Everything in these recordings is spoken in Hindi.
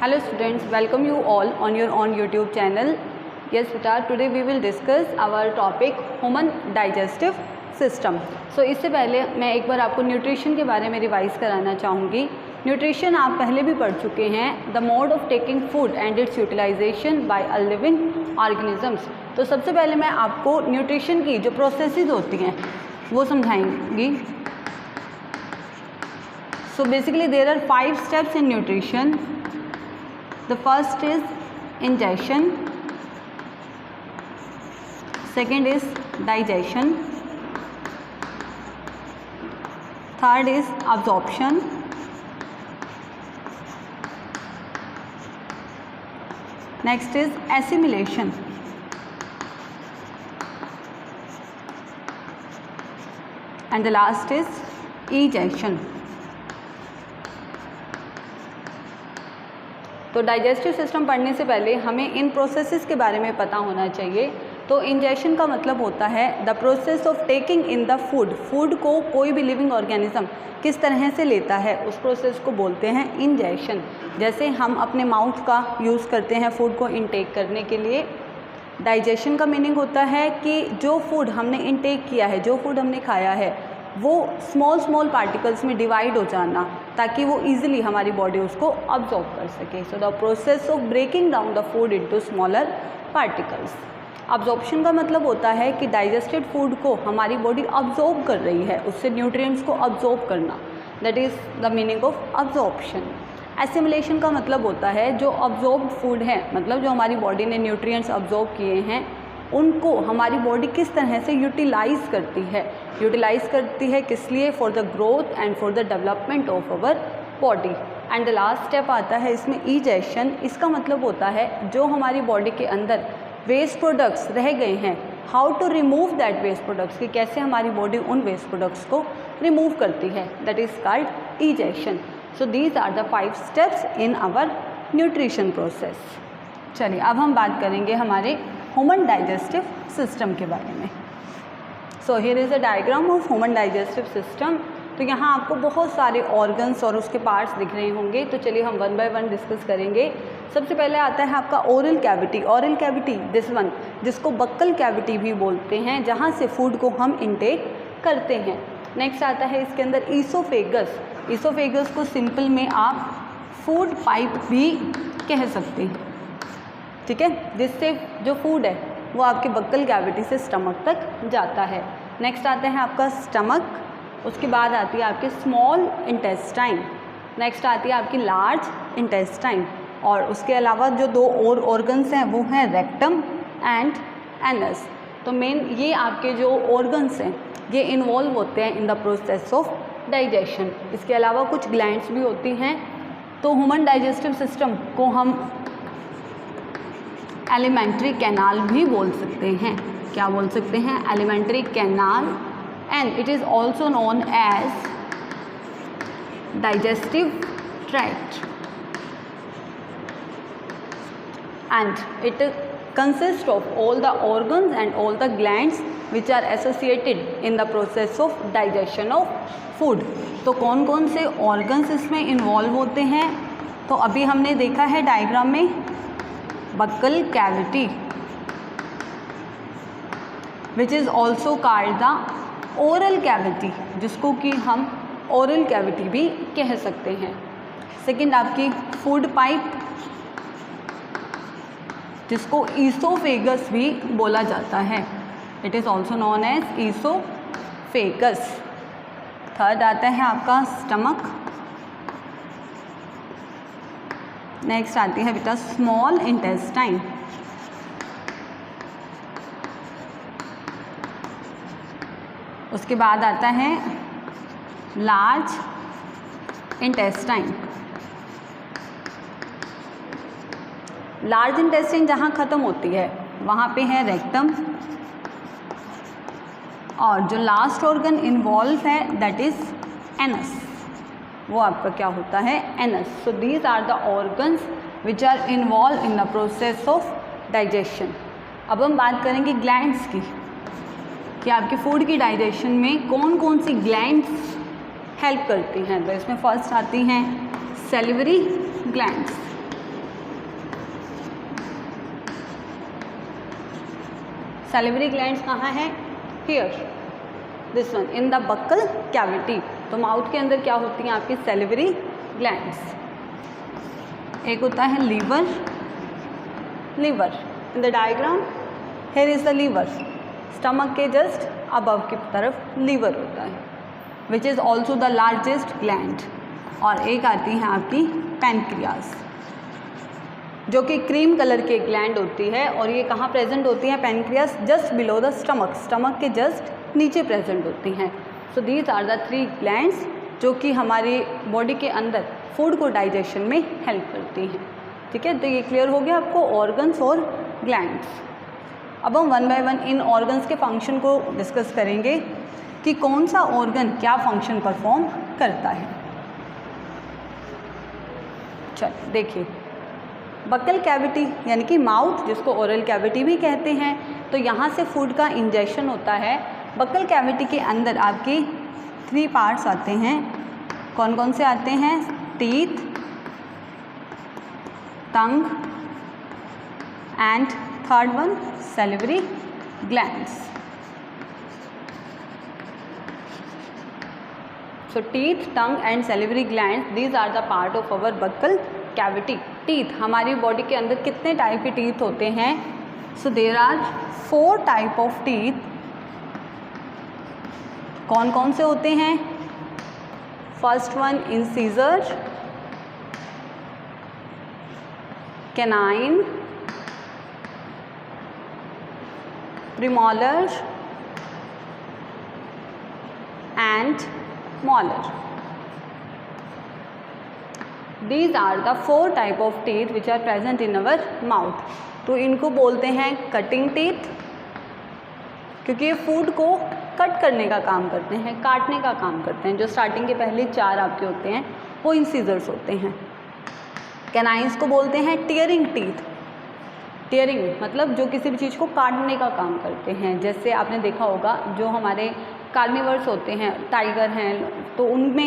Hello students, welcome you all on your own YouTube channel. Yes beta, today we will discuss our topic human digestive system. So इससे पहले मैं एक बार आपको न्यूट्रिशन के बारे में रिवाइज कराना चाहूँगी. न्यूट्रिशन आप पहले भी पढ़ चुके हैं. The mode of taking food and its utilisation by a living organisms. तो सबसे पहले मैं आपको न्यूट्रिशन की जो प्रोसेसेस होती हैं वो समझाएंगी. So basically there are 5 steps in nutrition. The first is ingestion, second is digestion, third is absorption, next is assimilation, and the last is ejection. तो डाइजेस्टिव सिस्टम पढ़ने से पहले हमें इन प्रोसेसेस के बारे में पता होना चाहिए. तो इंजेक्शन का मतलब होता है the process of taking in the food. Food को कोई भी लिविंग ऑर्गेनिज्म किस तरह से लेता है उस प्रोसेस को बोलते हैं इंजेक्शन. जैसे हम अपने माउथ का यूज़ करते हैं फूड को इनटेक करने के लिए. डाइजेशन का मीनिंग होता है कि जो फूड हमने इनटेक किया है, जो फूड हमने खाया है, वो स्मॉल पार्टिकल्स में डिवाइड हो जाना ताकि वो इजीली हमारी बॉडी उसको अब्जॉर्ब कर सके. So the process of breaking down the food into smaller particles. Absorption का मतलब होता है कि डाइजेस्टेड फूड को हमारी बॉडी अब्जॉर्ब कर रही है, उससे न्यूट्रिएंट्स को अब्जॉर्ब करना. That is the meaning of absorption. Assimilation का मतलब होता है जो अब्जॉर्ब्ड फूड है, मतलब जो हमारी बॉडी ने न्यूट्रिएंट्स अब्जॉर्ब किए हैं उनको हमारी बॉडी किस तरह से यूटिलाइज़ करती है. यूटिलाइज़ करती है किस लिए? For the growth and for the development of our body. And the last step आता है इसमें इजेक्शन. इसका मतलब होता है जो हमारी बॉडी के अंदर वेस्ट प्रोडक्ट्स रह गए हैं, how to remove that waste products, कि कैसे हमारी बॉडी उन वेस्ट प्रोडक्ट्स को रिमूव करती है. That is called egestion. So these are the 5 steps in our nutrition process. चलिए अब हम बात करेंगे हमारे ह्यूमन डाइजेस्टिव सिस्टम के बारे में. So here is a diagram of human digestive system. तो यहाँ आपको बहुत सारे ऑर्गन्स और उसके पार्ट्स दिख रहे होंगे. तो चलिए हम वन बाय वन डिस्कस करेंगे. सबसे पहले आता है आपका oral cavity. Oral cavity this one, जिसको बक्कल कैविटी भी बोलते हैं, जहाँ से फूड को हम इनटेक करते हैं. नेक्स्ट आता है इसके अंदर ईसोफेगस. ईसोफेगस को सिंपल में आप फूड पाइप भी कह सकते हैं, ठीक है, जिससे जो फूड है वो आपके बक्कल कैविटी से स्टमक तक जाता है. नेक्स्ट आता है आपका स्टमक. उसके बाद आती है आपके स्मॉल इंटेस्टाइन. नेक्स्ट आती है आपकी लार्ज इंटेस्टाइन. और उसके अलावा जो 2 और ऑर्गन्स हैं वो हैं रेक्टम एंड एनस. तो मेन ये आपके जो ऑर्गन्स हैं ये इन्वॉल्व होते हैं इन द प्रोसेस ऑफ डाइजेशन. इसके अलावा कुछ ग्लैंड्स भी होती हैं. तो ह्यूमन डाइजेस्टिव सिस्टम को हम एलिमेंट्री कैनाल भी बोल सकते हैं. क्या बोल सकते हैं? Alimentary canal. And it is also known as digestive tract. And it consist of all the organs and all the glands which are associated in the process of digestion of food. तो कौन कौन से ऑर्गन्स इसमें इन्वॉल्व होते हैं? तो अभी हमने देखा है डायग्राम में buccal cavity which is also called the oral cavity, जिसको कि हम ओरल कैविटी भी कह सकते हैं. सेकंड आपकी फूड पाइप, जिसको ईसोफेगस भी बोला जाता है. It is also known as oesophagus. Third आता है आपका स्टमक. नेक्स्ट आती है बेटा स्मॉल इंटेस्टाइन. उसके बाद आता है लार्ज इंटेस्टाइन. लार्ज इंटेस्टाइन जहाँ ख़त्म होती है वहाँ पे है रेक्टम. और जो लास्ट ऑर्गन इन्वॉल्व है दैट इज़ एनस. वो आपका क्या होता है? Anus. So these are the organs which are involve in the process of digestion. अब हम बात करेंगे ग्लैंड्स की. कि आपके फूड की डाइजेशन में कौन कौन सी ग्लैंड्स हेल्प करती हैं। तो इसमें फर्स्ट आती हैं सेलिवरी ग्लैंड्स। सैलिवरी ग्लैंड्स कहाँ हैं? Here, this one, in the buccal cavity. तो माउथ के अंदर क्या होती हैं आपकी सैलिवरी ग्लैंड्स। एक होता है liver, liver in the diagram here is the liver, stomach के जस्ट अबव की तरफ लीवर होता है, which is also the largest gland. और एक आती है आपकी पैनक्रियाज, जो कि क्रीम कलर की ग्लैंड होती है, और ये कहाँ प्रेजेंट होती है? Pancreas just below the stomach, stomach के जस्ट नीचे प्रेजेंट होती हैं। So these are the 3 glands जो कि हमारी बॉडी के अंदर फूड को डाइजेशन में हेल्प करती हैं। ठीक है, तो ये क्लियर हो गया आपको ऑर्गन्स और ग्लैंड्स। अब हम 1 बाय 1 इन ऑर्गन्स के फंक्शन को डिस्कस करेंगे कि कौन सा ऑर्गन क्या फंक्शन परफॉर्म करता है। चल देखिए, बक्कल कैविटी यानी कि माउथ, जिसको ओरल कैविटी भी कहते हैं, तो यहाँ से फूड का इंजेक्शन होता है। बक्कल कैविटी के अंदर आपके 3 पार्ट्स आते हैं। कौन कौन से आते हैं? Teeth, tongue and third one salivary glands. So teeth, tongue and salivary glands, these are the part of our buccal cavity. Teeth, हमारी बॉडी के अंदर कितने टाइप के टीथ होते हैं? So there are 4 type of teeth. कौन कौन से होते हैं? First one incisor, canine, premolar and molar. These are the 4 type of teeth which are present in our mouth. तो इनको बोलते हैं कटिंग टीथ, क्योंकि ये फूड को कट करने का काम करते हैं, काटने का काम करते हैं। जो स्टार्टिंग के पहले 4 आपके होते हैं वो इंसीजर्स होते हैं। कैनाइंस को बोलते हैं टीयरिंग टीथ। टीयरिंग मतलब जो किसी भी चीज़ को काटने का काम करते हैं। जैसे आपने देखा होगा जो हमारे कार्निवर्स होते हैं, टाइगर हैं, तो उनमें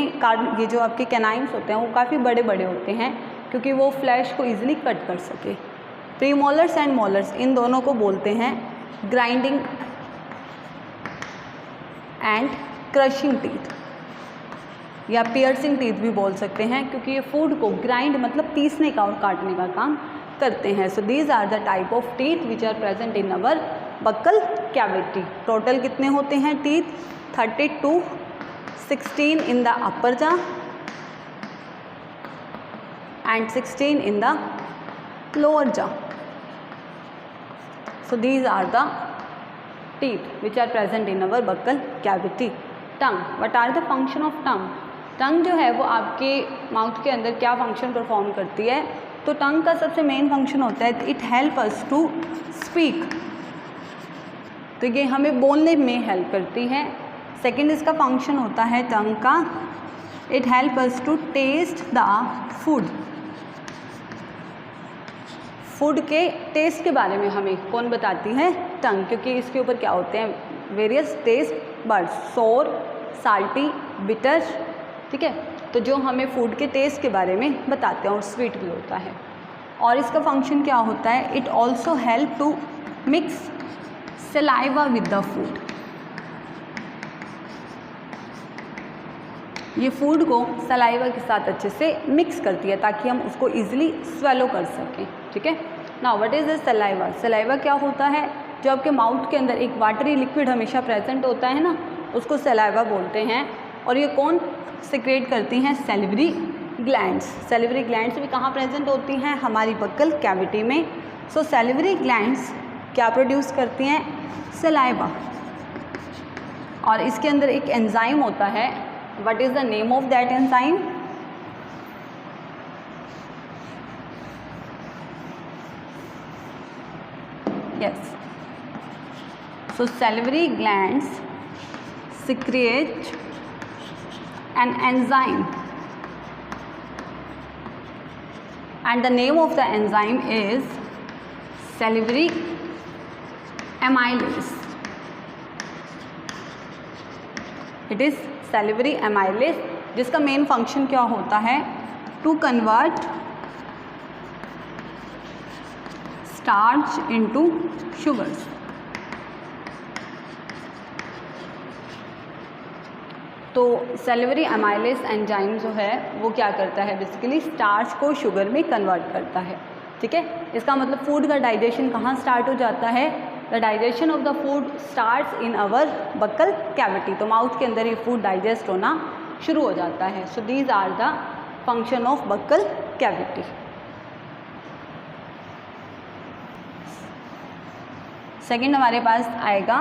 ये जो आपके कैनाइंस होते हैं वो काफ़ी बड़े बड़े होते हैं, क्योंकि वो फ्लैश को ईजिली कट कर सके। प्रीमोलर्स एंड मोलर्स, इन दोनों को बोलते हैं ग्राइंडिंग एंड क्रशिंग टीथ, या पियर्सिंग टीथ भी बोल सकते हैं, क्योंकि ये फूड को ग्राइंड मतलब पीसने का और काटने का काम करते हैं। So these are the type of teeth which are present in our buccal cavity. Total कितने होते हैं teeth? 32, 16 in the upper jaw and 16 in the lower jaw. So these are the teeth which are present in our buccal cavity. Tongue, what are the function of tongue? टंग जो है वो आपके माउथ के अंदर क्या फंक्शन परफॉर्म करती है? तो टंग का सबसे मेन फंक्शन होता है it help us to speak, तो ये हमें बोलने में हेल्प करती है। सेकेंड इसका फंक्शन होता है टंग का, it help us to taste the food. Food के टेस्ट के बारे में हमें कौन बताती है? टंग, क्योंकि इसके ऊपर क्या होते हैं? वेरियस टेस्ट बड्स, सोर, साल्टी, बिटर। ठीक है, तो जो हमें फूड के टेस्ट के बारे में बताते हैं, और स्वीट भी होता है। और इसका फंक्शन क्या होता है? It also help to mix saliva with the food. ये फूड को सलाइवा के साथ अच्छे से मिक्स करती है ताकि हम उसको ईजिली स्वेलो कर सकें। ठीक है, now what is the saliva? Saliva क्या होता है? जो आपके माउथ के अंदर एक वाटरी लिक्विड हमेशा प्रेजेंट होता है ना, उसको सलाइवा बोलते हैं। और ये कौन सिक्रेट करती हैं? Salivary glands. सैलिवरी ग्लैंड्स भी कहाँ प्रेजेंट होती हैं? हमारी बक्कल कैविटी में। सो सैलिवरी ग्लैंड्स क्या प्रोड्यूस करती हैं? सलाइवा। और इसके अंदर एक एंजाइम होता है, what is the name of that enzyme? Yes, so salivary glands secrete an enzyme, and the name of the enzyme is salivary amylase. It is salivary amylase, जिसका मेन फंक्शन क्या होता है? To convert starch into sugars. तो सेलिवरी अमाइलेज एंजाइम जो है वो क्या करता है, बेसिकली स्टार्च को शुगर में कन्वर्ट करता है। ठीक है, इसका मतलब फूड का डाइजेशन कहाँ स्टार्ट हो जाता है, the digestion of the food starts in our buccal cavity. तो माउथ के अंदर ये फूड डाइजेस्ट होना शुरू हो जाता है। So these are the function of buccal cavity. Second हमारे पास आएगा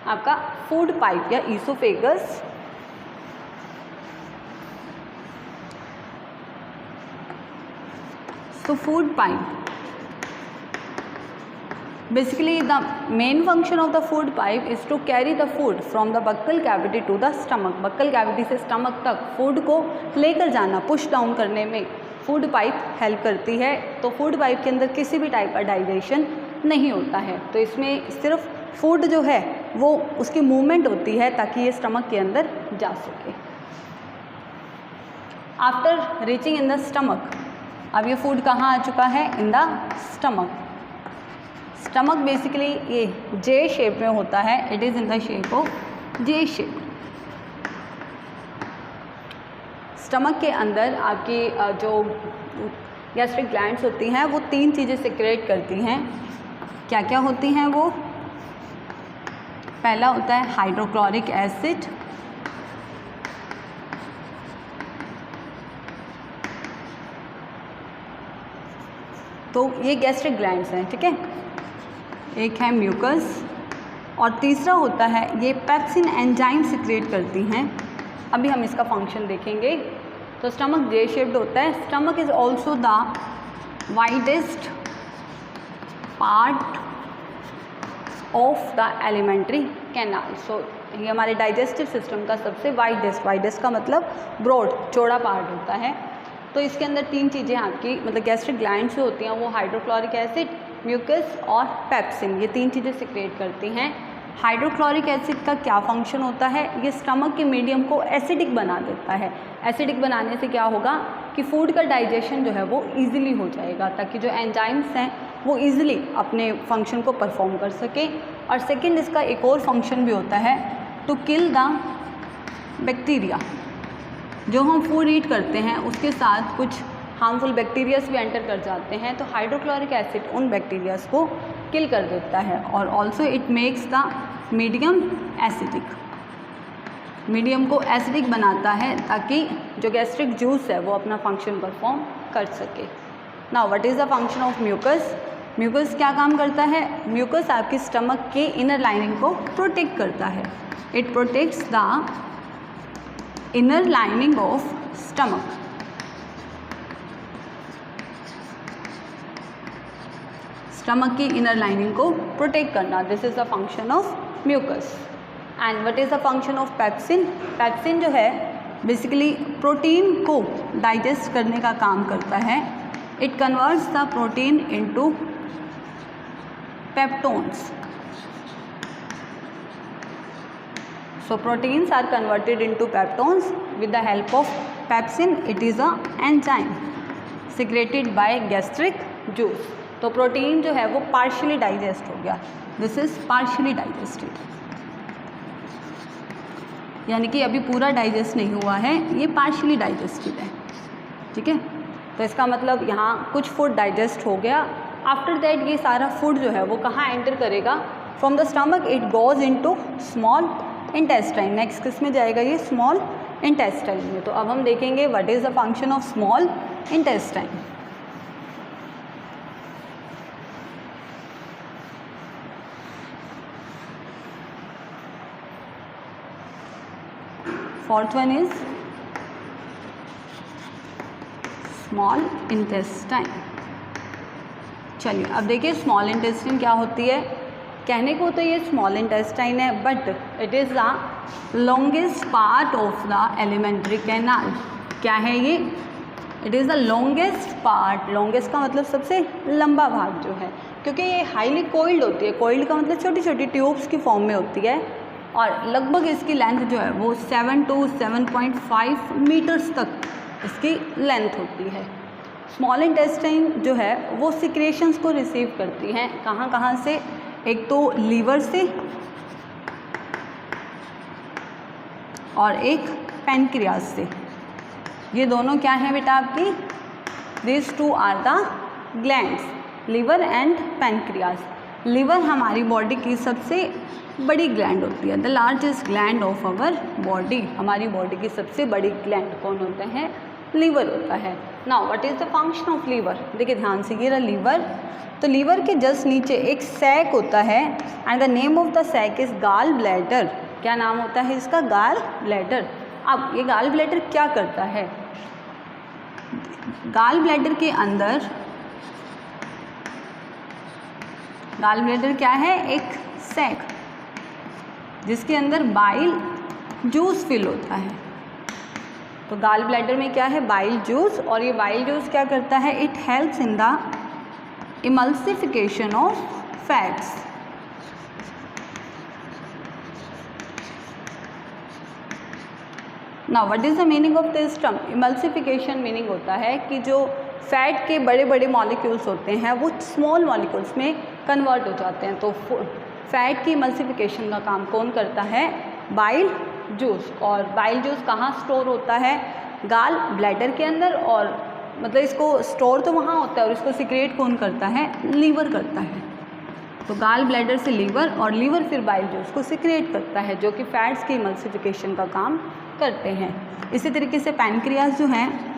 आपका फूड पाइप या ईसोफेगस। तो food pipe, basically the main function of the food pipe is to carry the food from the buccal cavity to the stomach। buccal cavity से stomach तक फूड को लेकर जाना, पुश डाउन करने में फूड पाइप हेल्प करती है। तो फूड पाइप के अंदर किसी भी टाइप का डाइजेशन नहीं होता है, तो इसमें सिर्फ फूड जो है वो उसकी मूवमेंट होती है ताकि ये स्टमक के अंदर जा सके। After reaching in the stomach, अब ये फूड कहाँ आ चुका है, in the stomach. Stomach basically ये जे शेप में होता है, it is in the shape of J shape. Stomach के अंदर आपकी जो गैस्ट्रिक ग्लैंड्स होती हैं वो 3 चीज़ें सिक्रेट करती हैं। क्या क्या होती हैं वो, पहला होता है हाइड्रोक्लोरिक एसिड, तो ये गैस्ट्रिक ग्लैंड्स हैं। ठीक है, एक है म्यूकस और तीसरा होता है ये पेप्सिन एंजाइम सिक्रेट करती हैं। अभी हम इसका फंक्शन देखेंगे। तो स्टमक जे शेप्ड होता है। Stomach is also the widest part of the alimentary canal. So ये हमारे डाइजेस्टिव सिस्टम का सबसे वाइडेस्ट का मतलब ब्रॉड, चौड़ा पार्ट होता है। तो इसके अंदर 3 चीज़ें आपकी मतलब गैस्ट्रिक ग्लैंड्स जो होती हैं वो हाइड्रोक्लोरिक एसिड, म्यूकस और पेप्सिन, ये 3 चीज़ें सिक्रेट करती हैं। हाइड्रोक्लोरिक एसिड का क्या फंक्शन होता है, ये स्टमक के मीडियम को एसिडिक बना देता है। एसिडिक बनाने से क्या होगा कि फूड का डाइजेशन जो है वो ईजिली हो जाएगा, ताकि जो एंजाइम्स हैं वो ईजिली अपने फंक्शन को परफॉर्म कर सके। और सेकेंड, इसका एक और फंक्शन भी होता है, टू किल द बैक्टीरिया। जो हम फूड ईट करते हैं उसके साथ कुछ हार्मफुल बैक्टीरियाज भी एंटर कर जाते हैं, तो हाइड्रोक्लोरिक एसिड उन बैक्टीरियाज को किल कर देता है। और also it makes the medium acidic, medium को एसिडिक बनाता है ताकि जो गैस्ट्रिक जूस है वो अपना फंक्शन परफॉर्म कर सके। Now what is the function of mucus. Mucus क्या काम करता है, म्यूकस आपकी स्टमक के इनर लाइनिंग को प्रोटेक्ट करता है। It protects the inner lining of stomach. Stomach की इनर लाइनिंग को प्रोटेक्ट करना, this is the function of mucus. And what is the function of pepsin. Pepsin जो है बेसिकली प्रोटीन को डाइजेस्ट करने का काम करता है। It converts the protein into peptones. So proteins are converted into peptones with the help of pepsin. It is a enzyme secreted by gastric juice. तो प्रोटीन जो है वो पार्शियली डाइजेस्ट हो गया, दिस इज पार्शियली डाइजेस्टेड, यानी कि अभी पूरा डाइजेस्ट नहीं हुआ है, ये पार्शियली डाइजेस्टेड है। ठीक है, तो इसका मतलब यहाँ कुछ फूड डाइजेस्ट हो गया। आफ्टर दैट ये सारा फूड जो है वो कहाँ एंटर करेगा, from the stomach it goes into small intestine. Next किस में जाएगा, ये स्मॉल इंटेस्टाइन में। तो अब हम देखेंगे what is the function of small intestine. Fourth one is small intestine. चलिए अब देखिए स्मॉल इंटेस्टाइन क्या होती है। कहने को तो ये स्मॉल इंटेस्टाइन है, but it is the longest part of the alimentary canal. क्या है ये, it is the longest part. Longest का मतलब सबसे लंबा भाग जो है, क्योंकि ये हाईली कोइल्ड होती है। कोइल्ड का मतलब छोटी छोटी ट्यूब्स की फॉर्म में होती है, और लगभग इसकी लेंथ जो है वो 7 to 7.5 मीटर्स तक इसकी लेंथ होती है। स्मॉल इंटेस्टाइन जो है वो सिक्रेशंस को रिसीव करती हैं, कहाँ कहाँ से, एक तो लीवर से, और एक पैनक्रियाज से। ये दोनों क्या है बेटा आपकी, this two are the glands, liver and pancreas. Liver हमारी बॉडी की सबसे बड़ी ग्लैंड होती है, the largest gland of our body. हमारी बॉडी की सबसे बड़ी ग्लैंड कौन होते हैं, लीवर होता है। Now what is the function of liver, देखिए ध्यान से, ये रहा लीवर। तो लीवर के जस्ट नीचे एक सैक होता है and the name of the sac is gall bladder. क्या नाम होता है इसका, गाल ब्लैडर। अब ये गाल ब्लैडर क्या करता है, गाल ब्लैडर के अंदर, गाल ब्लैडर क्या है, एक सैक जिसके अंदर बाइल जूस फिल होता है। तो गाल ब्लैडर में क्या है, बाइल जूस, और ये बाइल जूस क्या करता है, it helps in the emulsification of fats. Now what is the meaning of this term, emulsification meaning होता है कि जो फैट के बड़े बड़े मॉलिक्यूल्स होते हैं वो स्मॉल मॉलिक्यूल्स में कन्वर्ट हो जाते हैं। तो फैट की इमल्सिफिकेशन का काम कौन करता है, बाइल जूस। और बाइल जूस कहाँ स्टोर होता है, गाल ब्लैडर के अंदर, और मतलब इसको स्टोर तो वहाँ होता है और इसको सिक्रेट कौन करता है, लीवर करता है। तो गाल ब्लैडर से लीवर, और लीवर फिर बाइल जूस को सिक्रेट करता है, जो कि फैट्स की इमल्सिफिकेशन का काम करते हैं। इसी तरीके से पैनक्रियाज जो हैं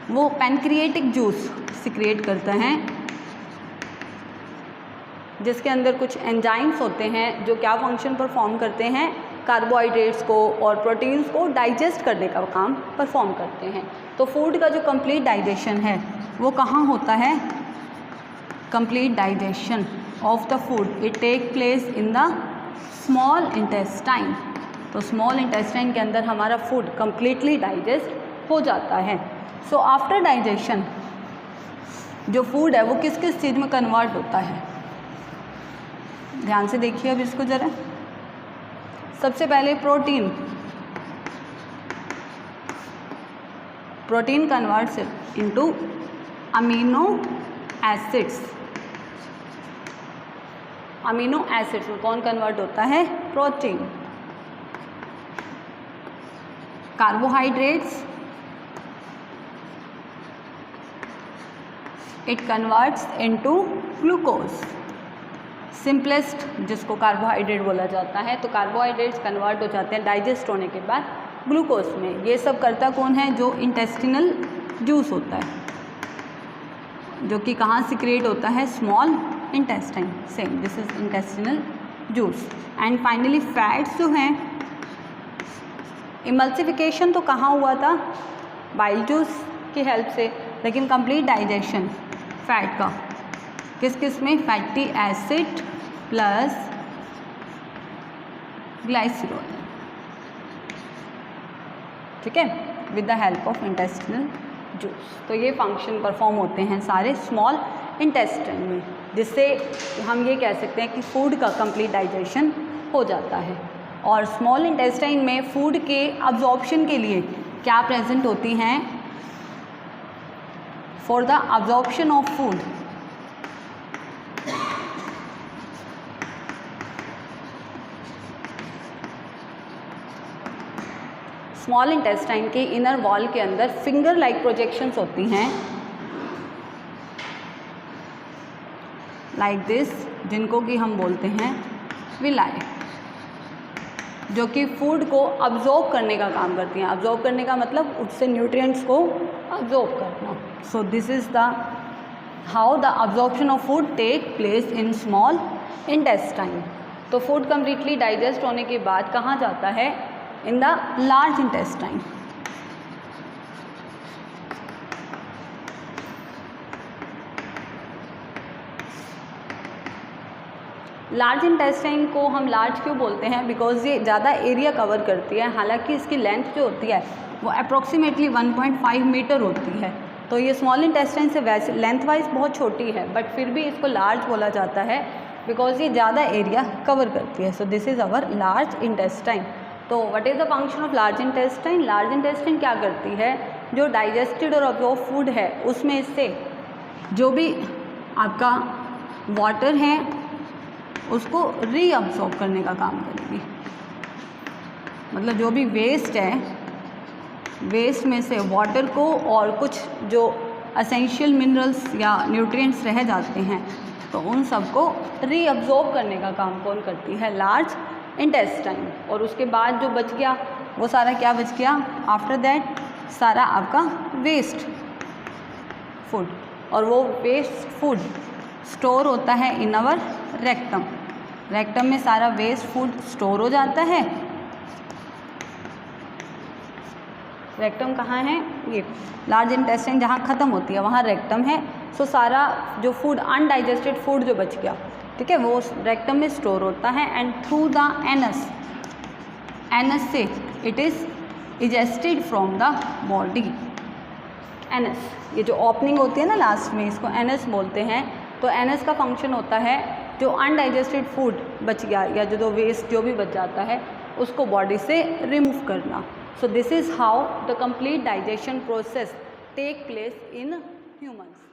वो पैनक्रिएटिक जूस सिक्रिएट करता है, जिसके अंदर कुछ एंजाइम्स होते हैं जो क्या फंक्शन परफॉर्म करते हैं, कार्बोहाइड्रेट्स को और प्रोटीन्स को डाइजेस्ट करने का काम परफॉर्म करते हैं। तो फूड का जो कंप्लीट डाइजेशन है वो कहाँ होता है, complete digestion of the food it take place in the small intestine. तो स्मॉल इंटेस्टाइन के अंदर हमारा फूड कंप्लीटली डाइजेस्ट हो जाता है। सो आफ्टर डाइजेशन जो फूड है वो किस किस चीज़ में कन्वर्ट होता है, ध्यान से देखिए अब इसको ज़रा। सबसे पहले protein, protein converts into amino acids. Amino acids में कौन कन्वर्ट होता है, protein. Carbohydrates it converts into glucose, simplest जिसको कार्बोहाइड्रेट बोला जाता है। तो कार्बोहाइड्रेट्स कन्वर्ट हो जाते हैं डाइजेस्ट होने के बाद ग्लूकोज में। ये सब करता कौन है, जो इंटेस्टिनल जूस होता है, जो कि कहाँ सिक्रेट होता है, small intestine. Same this is intestinal juice. And finally fats जो हैं, इमल्सिफिकेशन तो कहाँ हुआ था, बाइल जूस की हेल्प से, लेकिन कंप्लीट डाइजेशन फैट का किस किस में, फैटी एसिड प्लस ग्लाइसरॉल, ठीक है, with the help of intestinal juice. तो ये फंक्शन परफॉर्म होते हैं सारे स्मॉल इंटेस्टाइन में, जिससे हम ये कह सकते हैं कि फूड का कंप्लीट डाइजेशन हो जाता है। और स्मॉल इंटेस्टाइन में फूड के अब्जॉर्प्शन के लिए क्या प्रेजेंट होती हैं, for the absorption of food small intestine के इनर वॉल के अंदर फिंगर लाइक प्रोजेक्शंस होती हैं, लाइक दिस, जिनको कि हम बोलते हैं विलाई, जो कि फूड को अब्जॉर्ब करने का काम करती हैं। अब्जॉर्ब करने का मतलब उससे न्यूट्रिएंट्स को अब्जॉर्ब करना। So this is the how the absorption of food take place in small intestine. तो फूड कम्प्लीटली डाइजेस्ट होने के बाद कहाँ जाता है, in the large intestine. Large intestine को हम लार्ज क्यों बोलते हैं, बिकॉज ये ज़्यादा एरिया कवर करती है। हालांकि इसकी लेंथ जो होती है वो अप्रॉक्सीमेटली 1.5 मीटर होती है। तो ये स्मॉल इंटेस्टाइन से वैसे लेंथ वाइज बहुत छोटी है, बट फिर भी इसको लार्ज बोला जाता है बिकॉज ये ज़्यादा एरिया कवर करती है। So this is our large intestine. तो what is the function of large intestine? Large intestine क्या करती है, जो डाइजेस्टेड और अब्जॉर्ब फूड है उसमें से जो भी आपका वाटर है उसको रीअब्जॉर्ब करने का काम करेगी। मतलब जो भी वेस्ट है, वेस्ट में से वाटर को और कुछ जो एसेंशियल मिनरल्स या न्यूट्रिएंट्स रह जाते हैं तो उन सबको रीअब्जॉर्ब करने का काम कौन करती है? Large intestine. और उसके बाद जो बच गया वो सारा क्या बच गया? आफ्टर दैट सारा आपका वेस्ट फूड, और वो वेस्ट फूड स्टोर होता है इन आवर रेक्टम। रेक्टम में सारा वेस्ट फूड स्टोर हो जाता है। रेक्टम कहाँ है? ये लार्ज इंटेस्टाइन जहाँ ख़त्म होती है वहाँ रेक्टम है। सो सारा जो फूड अनडाइजेस्टेड फूड जो बच गया, ठीक है, वो रेक्टम में स्टोर होता है and through the anus, anus से it is egested from the body. Anus, ये जो ओपनिंग होती है ना लास्ट में, इसको एनस बोलते हैं। तो एनस का फंक्शन होता है जो अनडाइजेस्टेड फूड बच गया या जो वेस्ट जो भी बच जाता है उसको बॉडी से रिमूव करना। So this is how the complete digestion process take place in humans.